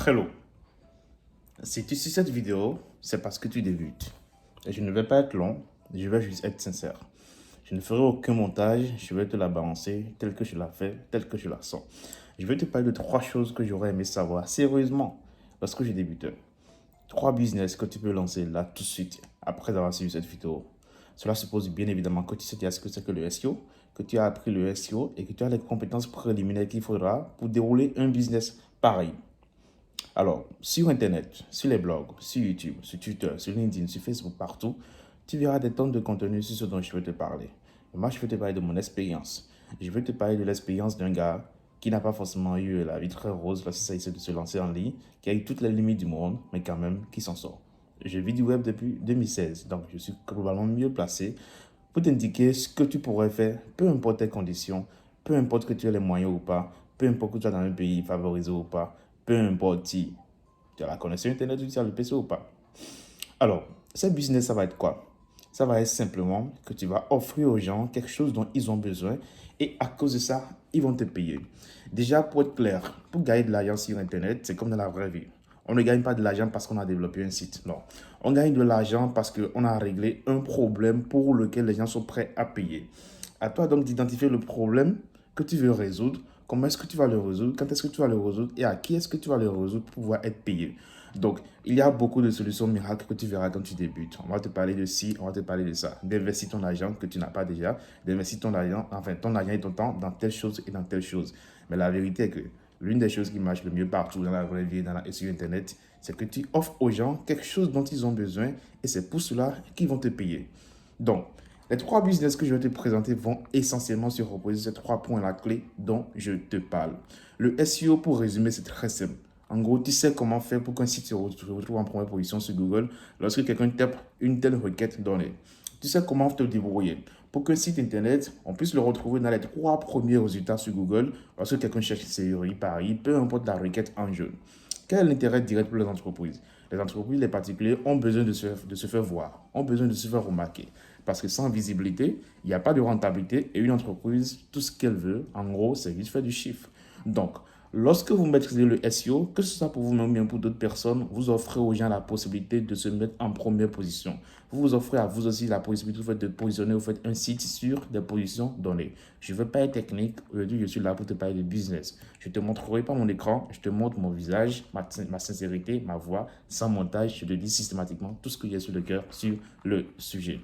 Hello, si tu suis cette vidéo, c'est parce que tu débutes. Et je ne vais pas être long, je vais juste être sincère. Je ne ferai aucun montage, je vais te la balancer telle que je la fais, telle que je la sens. Je vais te parler de trois choses que j'aurais aimé savoir sérieusement lorsque je débutais. Trois business que tu peux lancer là tout de suite après avoir suivi cette vidéo. Cela suppose bien évidemment que tu sais ce que c'est que le SEO, que tu as appris le SEO et que tu as les compétences préliminaires qu'il faudra pour dérouler un business pareil. Alors, sur Internet, sur les blogs, sur YouTube, sur Twitter, sur LinkedIn, sur Facebook, partout, tu verras des tonnes de contenus sur ce dont je veux te parler. Moi, je veux te parler de mon expérience. Je veux te parler de l'expérience d'un gars qui n'a pas forcément eu la vie très rose lorsqu'il s'agissait de se lancer en ligne, qui a eu toutes les limites du monde, mais quand même qui s'en sort. Je vis du web depuis 2016, donc je suis globalement mieux placé pour t'indiquer ce que tu pourrais faire, peu importe tes conditions, peu importe que tu aies les moyens ou pas, peu importe que tu sois dans un pays favorisé ou pas, peu importe si tu as la connexion Internet ou tu as le PC ou pas. Alors, ce business, ça va être quoi? Ça va être simplement que tu vas offrir aux gens quelque chose dont ils ont besoin et à cause de ça, ils vont te payer. Déjà, pour être clair, pour gagner de l'argent sur Internet, c'est comme dans la vraie vie. On ne gagne pas de l'argent parce qu'on a développé un site. Non. On gagne de l'argent parce qu'on a réglé un problème pour lequel les gens sont prêts à payer. À toi donc d'identifier le problème que tu veux résoudre, comment est-ce que tu vas le résoudre, quand est-ce que tu vas le résoudre et à qui est-ce que tu vas le résoudre pour pouvoir être payé. Donc, il y a beaucoup de solutions miracles que tu verras quand tu débutes. On va te parler de ci, on va te parler de ça. D'investir ton argent que tu n'as pas déjà, d'investir ton argent et ton temps dans telle chose et dans telle chose. Mais la vérité est que l'une des choses qui marche le mieux partout dans la vraie vie et sur Internet, c'est que tu offres aux gens quelque chose dont ils ont besoin et c'est pour cela qu'ils vont te payer. Donc, les trois business que je vais te présenter vont essentiellement se reposer sur ces trois points la clé dont je te parle. Le SEO, pour résumer, c'est très simple. En gros, tu sais comment faire pour qu'un site se retrouve en première position sur Google lorsque quelqu'un tape une telle requête donnée. Tu sais comment te débrouiller pour qu'un site internet, on puisse le retrouver dans les trois premiers résultats sur Google lorsque quelqu'un cherche série Paris, peu importe la requête en jeu. Quel est l'intérêt direct pour les entreprises? Les entreprises, les particuliers ont besoin de se faire voir, ont besoin de se faire remarquer. Parce que sans visibilité, il n'y a pas de rentabilité et une entreprise, tout ce qu'elle veut, en gros, c'est juste faire du chiffre. Donc, lorsque vous maîtrisez le SEO, que ce soit pour vous-même ou bien pour d'autres personnes, vous offrez aux gens la possibilité de se mettre en première position. Vous vous offrez à vous aussi la possibilité de positionner, vous faites un site sur des positions données. Je ne veux pas être technique, aujourd'hui je suis là pour te parler de business. Je ne te montrerai pas mon écran, je te montre mon visage, ma sincérité, ma voix, sans montage, je te dis systématiquement tout ce que j'ai sur le cœur sur le sujet.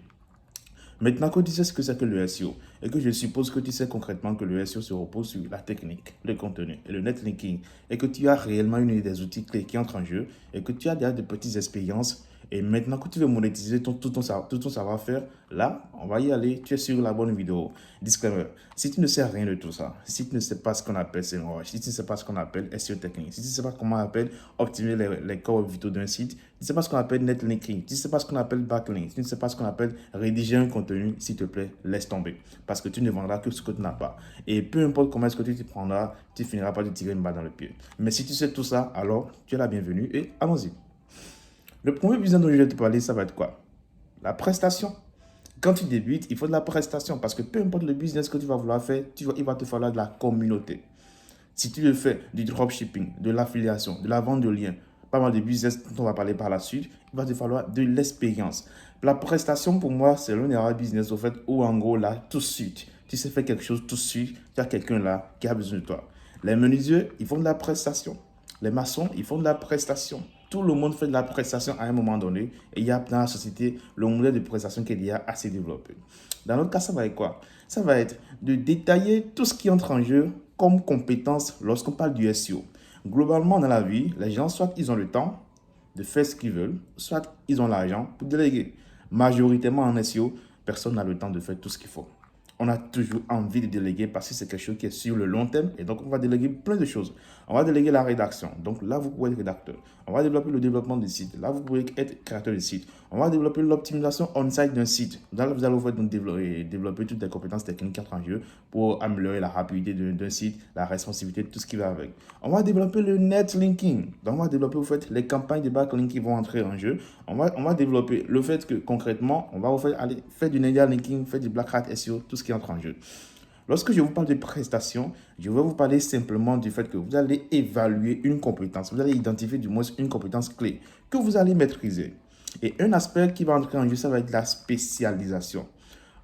Maintenant que tu sais ce que c'est que le SEO et que je suppose que tu sais concrètement que le SEO se repose sur la technique, le contenu et le netlinking et que tu as réellement une des outils clés qui entrent en jeu et que tu as déjà de petites expériences et maintenant que tu veux monétiser tout ton savoir-faire, là, on va y aller, tu es sur la bonne vidéo. Disclaimer, si tu ne sais rien de tout ça, si tu ne sais pas ce qu'on appelle SEMrush, si tu ne sais pas ce qu'on appelle SEO technique, si tu ne sais pas comment on appelle optimiser les corps vitaux d'un site, tu ne sais pas ce qu'on appelle netlinking, tu ne sais pas ce qu'on appelle backlink, tu ne sais pas ce qu'on appelle rédiger un contenu, s'il te plaît, laisse tomber. Parce que tu ne vendras que ce que tu n'as pas. Et peu importe comment est-ce que tu t'y prendras, tu finiras par te tirer une balle dans le pied. Mais si tu sais tout ça, alors tu es la bienvenue et allons-y. Le premier business dont je vais te parler, ça va être quoi? La prestation. Quand tu débutes, il faut de la prestation parce que peu importe le business que tu vas vouloir faire, il va te falloir de la communauté. Si tu le fais du dropshipping, de l'affiliation, de la vente de liens, pas mal de business dont on va parler par la suite, il va te falloir de l'expérience. La prestation, pour moi, c'est l'un des rares business au fait où, en gros, là, tout de suite, tu sais faire quelque chose tout de suite, tu as quelqu'un là qui a besoin de toi. Les menuisiers, ils font de la prestation. Les maçons, ils font de la prestation. Tout le monde fait de la prestation à un moment donné et il y a dans la société le modèle de prestation qui est déjà assez développé. Dans notre cas, ça va être quoi? Ça va être de détailler tout ce qui entre en jeu comme compétence lorsqu'on parle du SEO. Globalement, dans la vie, les gens, soit ils ont le temps de faire ce qu'ils veulent, soit ils ont l'argent pour déléguer. Majoritairement en SEO, personne n'a le temps de faire tout ce qu'il faut. On a toujours envie de déléguer parce que c'est quelque chose qui est sur le long terme et donc on va déléguer plein de choses. On va déléguer la rédaction. Donc là, vous pouvez être rédacteur. On va développer le développement du site. Là, vous pouvez être créateur de site. On va développer l'optimisation on-site d'un site. Là, vous allez donc développer toutes les compétences techniques qui entrent en jeu pour améliorer la rapidité d'un site, la responsivité, tout ce qui va avec. On va développer le netlinking. Donc, on va développer les campagnes de backlink qui vont entrer en jeu. On va développer le fait que concrètement, on va aller faire du netlinking, faire du black hat SEO, tout ce qui entre en jeu. Lorsque je vous parle de prestations, je vais vous parler simplement du fait que vous allez évaluer une compétence. Vous allez identifier du moins une compétence clé que vous allez maîtriser. Et un aspect qui va entrer en jeu, ça va être la spécialisation.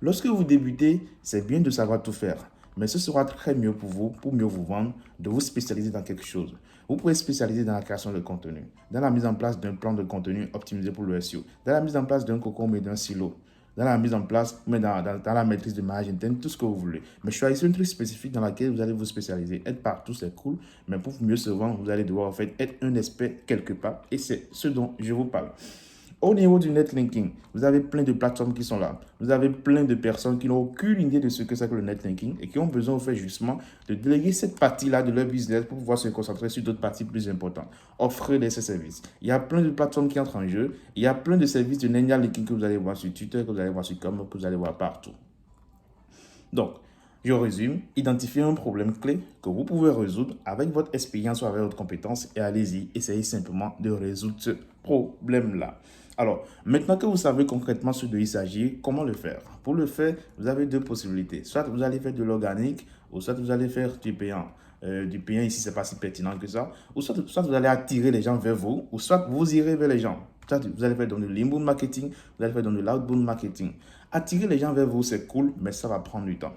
Lorsque vous débutez, c'est bien de savoir tout faire. Mais ce sera très mieux pour vous, pour mieux vous vendre, de vous spécialiser dans quelque chose. Vous pouvez spécialiser dans la création de contenu, dans la mise en place d'un plan de contenu optimisé pour le SEO, dans la mise en place d'un cocon et d'un silo, dans la mise en place, mais dans la maîtrise de marge interne, tout ce que vous voulez. Mais choisissez un truc spécifique dans lequel vous allez vous spécialiser. Être partout, c'est cool, mais pour mieux se vendre, vous allez devoir en fait être un expert quelque part. Et c'est ce dont je vous parle. Au niveau du netlinking, vous avez plein de plateformes qui sont là. Vous avez plein de personnes qui n'ont aucune idée de ce que c'est que le netlinking et qui ont besoin, au fait, justement, de déléguer cette partie-là de leur business pour pouvoir se concentrer sur d'autres parties plus importantes. Offrez-les ces services. Il y a plein de plateformes qui entrent en jeu. Il y a plein de services de netlinking que vous allez voir sur Twitter, que vous allez voir sur Com, que vous allez voir partout. Donc, je résume, identifiez un problème clé que vous pouvez résoudre avec votre expérience ou avec votre compétence et allez-y, essayez simplement de résoudre ce problème-là. Alors, maintenant que vous savez concrètement ce dont il s'agit, comment le faire? Pour le faire, vous avez deux possibilités. Soit vous allez faire de l'organique, ou soit vous allez faire du payant. Du payant ici, ce n'est pas si pertinent que ça. Ou soit vous allez attirer les gens vers vous, ou soit vous irez vers les gens. Soit vous allez faire dans de l'inbound marketing, vous allez faire dans de l'outbound marketing. Attirer les gens vers vous, c'est cool, mais ça va prendre du temps.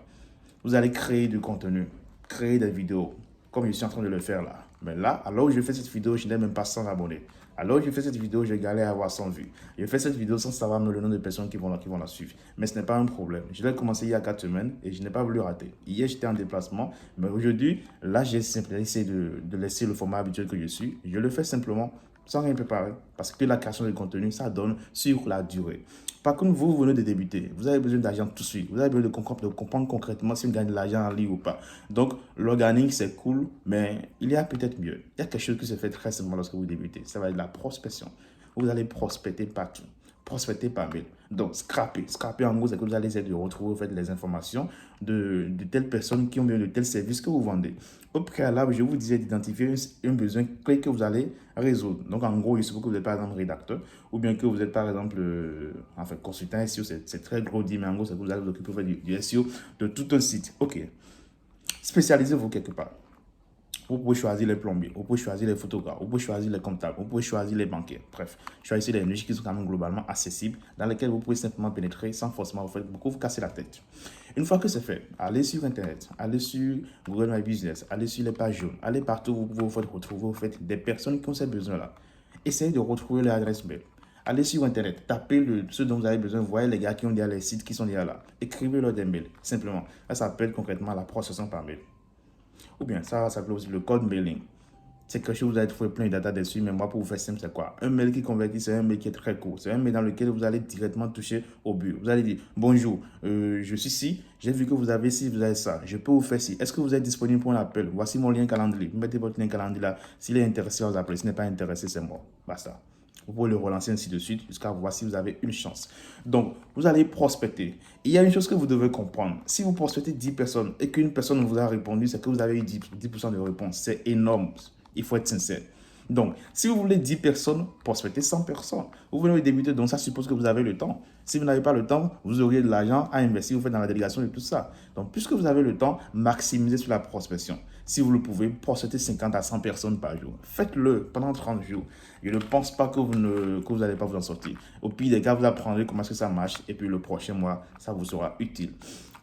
Vous allez créer du contenu, créer des vidéos, comme je suis en train de le faire là. Mais là, alors où je fais cette vidéo, je n'ai même pas 100 abonnés. Alors je fais cette vidéo, je galère à avoir 100 vues. Je fais cette vidéo sans savoir le nom de personnes qui vont la suivre. Mais ce n'est pas un problème. Je l'ai commencé il y a 4 semaines et je n'ai pas voulu rater. Hier, j'étais en déplacement, mais aujourd'hui, là, j'ai simplement essayé de laisser le format habituel que je suis. Je le fais simplement sans rien préparer. Parce que la création de contenu, ça donne sur la durée. Par contre, vous venez de débuter. Vous avez besoin d'argent tout de suite. Vous avez besoin de comprendre concrètement si vous gagnez de l'argent en ligne ou pas. Donc, l'organique, c'est cool, mais il y a peut-être mieux. Il y a quelque chose qui se fait très simplement lorsque vous débutez. Ça va être la prospection. Vous allez prospecter partout. Prospecter par mail. Donc, scraper. Scraper, en gros, c'est que vous allez essayer de retrouver en fait, les informations de telles personnes qui ont besoin de tels services que vous vendez. Au préalable, je vous disais d'identifier un besoin clé que vous allez résoudre. Donc, en gros, il se peut que vous êtes par exemple rédacteur ou bien que vous êtes par exemple consultant SEO. C'est très gros dit, mais en gros, c'est que vous allez vous occuper du SEO de tout un site. OK. Spécialisez-vous quelque part. Vous pouvez choisir les plombiers, vous pouvez choisir les photographes, vous pouvez choisir les comptables, vous pouvez choisir les banquiers. Bref, choisissez des niches qui sont quand même globalement accessibles, dans lesquelles vous pouvez simplement pénétrer sans forcément vous casser la tête. Une fois que c'est fait, allez sur Internet, allez sur Google My Business, allez sur les pages jaunes, allez partout où vous pouvez retrouver des personnes qui ont ces besoins-là. Essayez de retrouver leur adresse mail. Allez sur Internet, tapez ce dont vous avez besoin, voyez les gars qui ont déjà les sites qui sont déjà là. Écrivez-leur des mails, simplement. Ça s'appelle concrètement la prospection par mail. Ou bien ça s'appelle aussi le cold mailing. C'est quelque chose que vous allez trouver plein de data dessus, mais moi pour vous faire simple, c'est quoi? Un mail qui convertit, c'est un mail qui est très court. C'est un mail dans lequel vous allez directement toucher au but. Vous allez dire, bonjour, je suis ici, j'ai vu que vous avez ci, vous avez ça, je peux vous faire ci. Est-ce que vous êtes disponible pour un appel? Voici mon lien calendrier. Vous mettez votre lien calendrier là. S'il est intéressé, vous appelez. S'il n'est pas intéressé, c'est mort. Basta. Vous pouvez le relancer ainsi de suite jusqu'à voir si vous avez une chance. Donc, vous allez prospecter. Il y a une chose que vous devez comprendre. Si vous prospectez 10 personnes et qu'une personne vous a répondu, c'est que vous avez eu 10% de réponse. C'est énorme. Il faut être sincère. Donc, si vous voulez 10 personnes, prospectez 100 personnes. Vous venez de débuter, donc ça suppose que vous avez le temps. Si vous n'avez pas le temps, vous auriez de l'argent à investir, vous faites dans la délégation et tout ça. Donc, puisque vous avez le temps, maximisez sur la prospection. Si vous le pouvez, prospectez 50 à 100 personnes par jour. Faites-le pendant 30 jours. Je ne pense pas que vous n'allez pas vous en sortir. Au pire des cas, vous apprendrez comment est-ce que ça marche et puis le prochain mois, ça vous sera utile.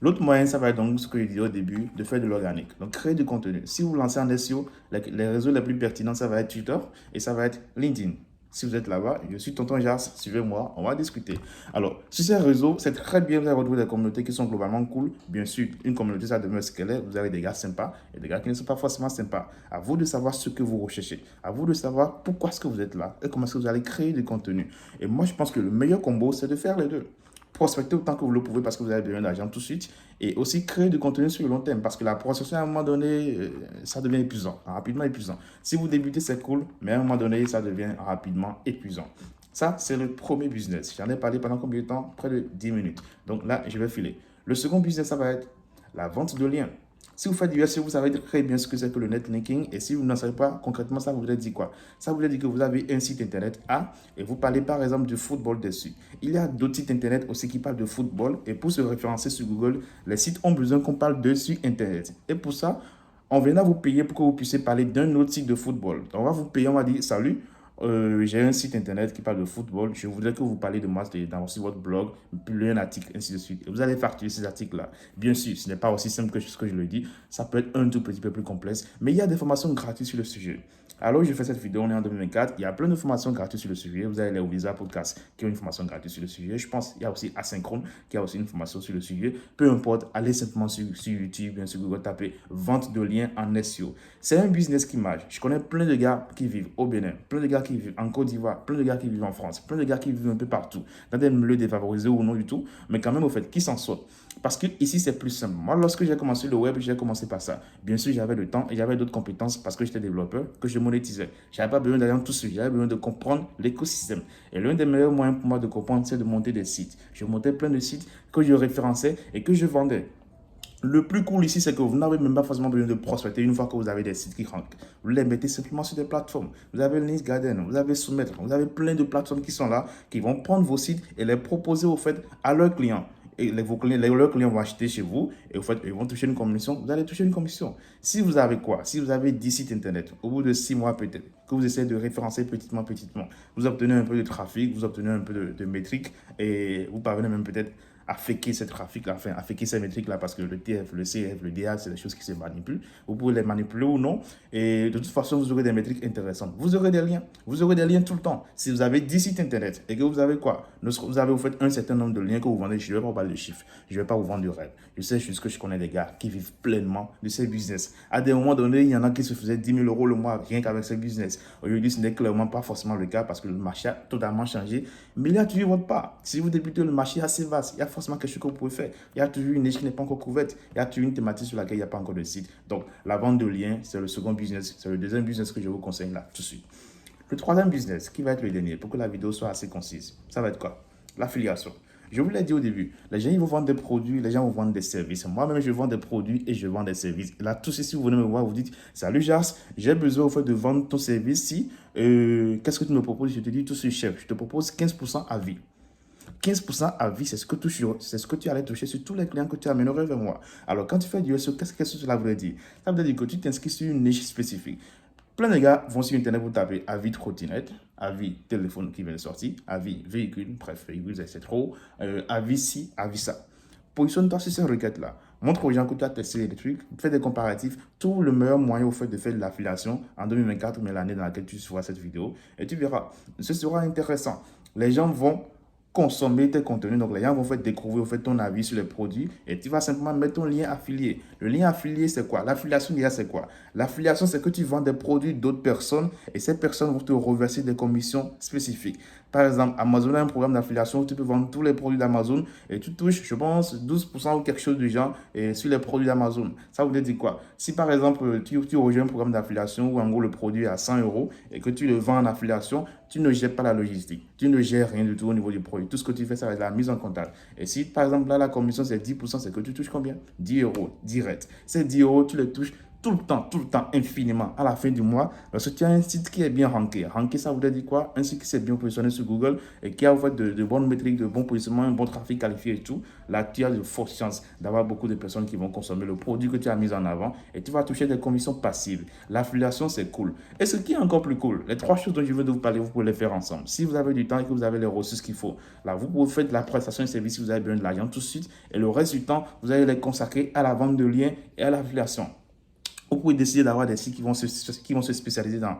L'autre moyen, ça va être donc ce que je disais au début, de faire de l'organique. Donc, créer du contenu. Si vous lancez en SEO, les réseaux les plus pertinents, ça va être Twitter et ça va être LinkedIn. Si vous êtes là-bas, je suis Tonton Jas, suivez-moi, on va discuter. Alors, sur ces réseaux, c'est très bien, vous allez retrouver des communautés qui sont globalement cool. Bien sûr, une communauté, ça demeure ce qu'elle est. Vous avez des gars sympas et des gars qui ne sont pas forcément sympas. À vous de savoir ce que vous recherchez. À vous de savoir pourquoi est-ce que vous êtes là et comment est-ce que vous allez créer du contenu. Et moi, je pense que le meilleur combo, c'est de faire les deux. Prospecter autant que vous le pouvez parce que vous avez besoin d'argent tout de suite et aussi créer du contenu sur le long terme parce que la prospection à un moment donné, ça devient épuisant, rapidement épuisant. Si vous débutez, c'est cool, mais à un moment donné, ça devient rapidement épuisant. Ça, c'est le premier business. J'en ai parlé pendant combien de temps? Près de 10 minutes. Donc là, je vais filer. Le second business, ça va être la vente de liens. Si vous faites du SEO, vous savez très bien ce que c'est que le netlinking. Et si vous n'en savez pas, concrètement, ça voudrait dire quoi? Ça voudrait dire que vous avez un site internet A et vous parlez par exemple du football dessus. Il y a d'autres sites internet aussi qui parlent de football. Et pour se référencer sur Google, les sites ont besoin qu'on parle dessus internet. Et pour ça, on viendra vous payer pour que vous puissiez parler d'un autre site de football. Donc, on va vous payer, on va dire, salut, j'ai un site internet qui parle de football. Je voudrais que vous parliez de moi dans aussi votre blog, plus un article, ainsi de suite. Et vous allez facturer ces articles-là. Bien sûr, ce n'est pas aussi simple que ce que je le dis. Ça peut être un tout petit peu plus complexe. Mais il y a des formations gratuites sur le sujet. Alors, je fais cette vidéo, on est en 2024. Il y a plein de formations gratuites sur le sujet. Vous allez aller au Visa Podcast qui a une formation gratuite sur le sujet. Je pense qu'il y a aussi Asynchrone qui a aussi une formation sur le sujet. Peu importe, allez simplement sur YouTube, bien sûr, Google, tapez vente de liens en SEO. C'est un business qui marche. Je connais plein de gars qui vivent au Bénin, plein de gars qui vivent en Côte d'Ivoire, plein de gars qui vivent en France, plein de gars qui vivent un peu partout, dans des milieux défavorisés ou non du tout, mais quand même au fait, qui s'en sortent. Parce que ici, c'est plus simple. Moi, lorsque j'ai commencé le web, j'ai commencé par ça. Bien sûr, j'avais le temps et j'avais d'autres compétences parce que j'étais développeur, que je monétisais. Je n'avais pas besoin d'aller en tout seul, j'avais besoin de comprendre l'écosystème. Et l'un des meilleurs moyens pour moi de comprendre, c'est de monter des sites. Je montais plein de sites que je référençais et que je vendais. Le plus cool ici, c'est que vous n'avez même pas forcément besoin de prospecter une fois que vous avez des sites qui rankent. Vous les mettez simplement sur des plateformes. Vous avez Links Garden, vous avez Soumettre, vous avez plein de plateformes qui sont là, qui vont prendre vos sites et les proposer au fait à leurs clients. Et leurs clients vont acheter chez vous et au fait, ils vont toucher une commission. Vous allez toucher une commission. Si vous avez quoi? Si vous avez 10 sites internet, au bout de 6 mois peut-être, que vous essayez de référencer petitement, vous obtenez un peu de trafic, vous obtenez un peu de métriques et vous parvenez même peut-être à faker ce trafic-là, enfin, à faker ces métriques-là, parce que le TF, le CF, le DA, c'est des choses qui se manipulent. Vous pouvez les manipuler ou non, et de toute façon, vous aurez des métriques intéressantes. Vous aurez des liens tout le temps. Si vous avez 10 sites internet et que vous avez quoi? Vous avez, vous faites un certain nombre de liens que vous vendez, je ne vais pas vous parler de chiffres, je ne vais pas vous vendre du rêve. Je sais juste que je connais des gars qui vivent pleinement de ces business. À des moments donnés, il y en a qui se faisaient 10 000 euros le mois rien qu'avec ces business. Aujourd'hui, ce n'est clairement pas forcément le cas parce que le marché a totalement changé. Mais il y a toujours votre part. Si vous débutez, le marché est assez vaste. Il y a forcément quelque chose que vous pouvez faire. Il y a toujours une niche qui n'est pas encore couverte. Il y a toujours une thématique sur laquelle il n'y a pas encore de site. Donc, la vente de liens, c'est le second business. C'est le deuxième business que je vous conseille là, tout de suite. Le troisième business, qui va être le dernier, pour que la vidéo soit assez concise, ça va être quoi? L'affiliation. Je vous l'ai dit au début, les gens ils vont vendre des produits, les gens vont vendre des services. Moi-même, je vends des produits et je vends des services. Et là, tout ceci, si vous venez me voir, vous dites, salut Jas, j'ai besoin au fait de vendre ton service. Si, qu'est-ce que tu me proposes? Je te dis, tout ce chef, je te propose 15% à vie. 15% à vie, c'est ce que tu allais toucher sur tous les clients que tu amènerais vers moi. Alors, quand tu fais du SEO, qu'est-ce que cela veut dire? Ça veut dire que tu t'inscris sur une niche spécifique. Plein de gars vont sur Internet, vous tapez avis trottinette, avis téléphone qui vient de sortir, avis véhicule, bref, véhicule, c'est trop, avis ci, avis ça. Positionne-toi sur ces requêtes-là. Montre aux gens que tu as testé des trucs, fais des comparatifs. Tout le meilleur moyen au fait de faire de l'affiliation en 2024, mais l'année dans laquelle tu feras cette vidéo, et tu verras. Ce sera intéressant. Les gens vont consommer tes contenus. Donc, les gens vont faire découvrir au fait, ton avis sur les produits et tu vas simplement mettre ton lien affilié. Le lien affilié, c'est quoi? L'affiliation, c'est quoi? L'affiliation, c'est que tu vends des produits d'autres personnes et ces personnes vont te reverser des commissions spécifiques. Par exemple, Amazon a un programme d'affiliation où tu peux vendre tous les produits d'Amazon et tu touches, je pense, 12% ou quelque chose du genre sur les produits d'Amazon. Ça veut dire quoi? Si par exemple, tu rejoins un programme d'affiliation où en gros le produit est à 100 euros et que tu le vends en affiliation, tu ne gères pas la logistique. Tu ne gères rien du tout au niveau du produit. Tout ce que tu fais, ça va être la mise en contact. Et si par exemple là, la commission c'est 10%, c'est que tu touches combien? 10 euros direct. Ces 10 euros, tu les touches tout le temps, infiniment, à la fin du mois, lorsque tu as un site qui est bien ranké. Ranké, ça veut dire quoi? Un site qui s'est bien positionné sur Google et qui a en fait de bonnes métriques, de bons positionnements, un bon trafic qualifié et tout. Là, tu as de fortes chances d'avoir beaucoup de personnes qui vont consommer le produit que tu as mis en avant et tu vas toucher des commissions passives. L'affiliation, c'est cool. Et ce qui est encore plus cool, les trois choses dont je veux vous parler, vous pouvez les faire ensemble. Si vous avez du temps et que vous avez les ressources qu'il faut, là, vous pouvez faire de la prestation de service si vous avez besoin de l'argent tout de suite et le reste du temps, vous allez les consacrer à la vente de liens et à l'affiliation. Vous pouvez décider d'avoir des sites qui vont se spécialiser dans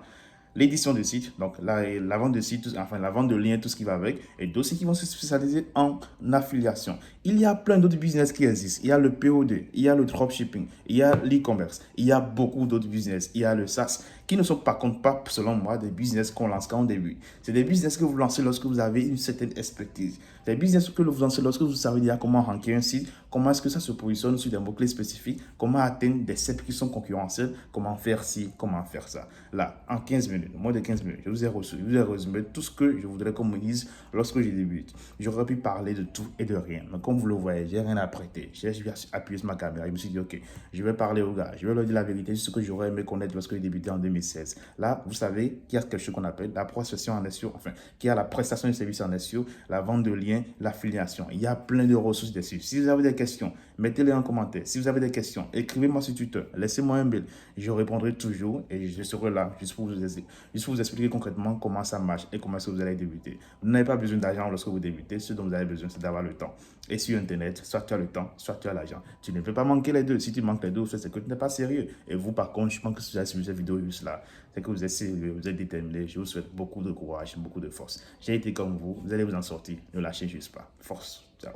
l'édition de sites, donc la vente de sites, enfin la vente de liens, tout ce qui va avec, et d'autres qui vont se spécialiser en affiliation. Il y a plein d'autres business qui existent. Il y a le POD, il y a le dropshipping, il y a l'e-commerce, il y a beaucoup d'autres business. Il y a le SaaS qui ne sont par contre pas, selon moi, des business qu'on lance quand on débute. C'est des business que vous lancez lorsque vous avez une certaine expertise. Des business que vous lancez lorsque vous savez déjà comment ranker un site, comment est-ce que ça se positionne sur des mots-clés spécifiques, comment atteindre des cibles qui sont concurrentielles, comment faire ci, comment faire ça. Là, en 15 minutes, moins de 15 minutes, je vous ai résumé tout ce que je voudrais qu'on me dise lorsque je débute. J'aurais pu parler de tout et de rien, mais comme vous le voyez, j'ai rien à prêter. J'ai appuyé sur ma caméra, je me suis dit, ok, je vais parler aux gars, je vais leur dire la vérité, ce que j'aurais aimé connaître lorsque j'ai débuté en 2016. Là, vous savez qu'il y a quelque chose qu'on appelle la prospection en SEO, enfin, qu'il y a la prestation de services en SEO, la vente de liens, l'affiliation. Il y a plein de ressources dessus. Si vous avez des questions, mettez-les en commentaire. Si vous avez des questions, écrivez-moi sur Twitter, laissez-moi un mail. Je répondrai toujours et je serai là juste pour vous expliquer concrètement comment ça marche et comment est-ce que vous allez débuter. Vous n'avez pas besoin d'argent lorsque vous débutez. Ce dont vous avez besoin, c'est d'avoir le temps. Et sur Internet, soit tu as le temps, soit tu as l'argent. Tu ne peux pas manquer les deux. Si tu manques les deux, c'est que tu n'es pas sérieux. Et vous, par contre, je pense que si vous avez suivi cette vidéo juste là, c'est que vous êtes sérieux, vous êtes déterminé. Je vous souhaite beaucoup de courage, beaucoup de force. J'ai été comme vous allez vous en sortir. Ne lâchez juste pas. Force. Ciao.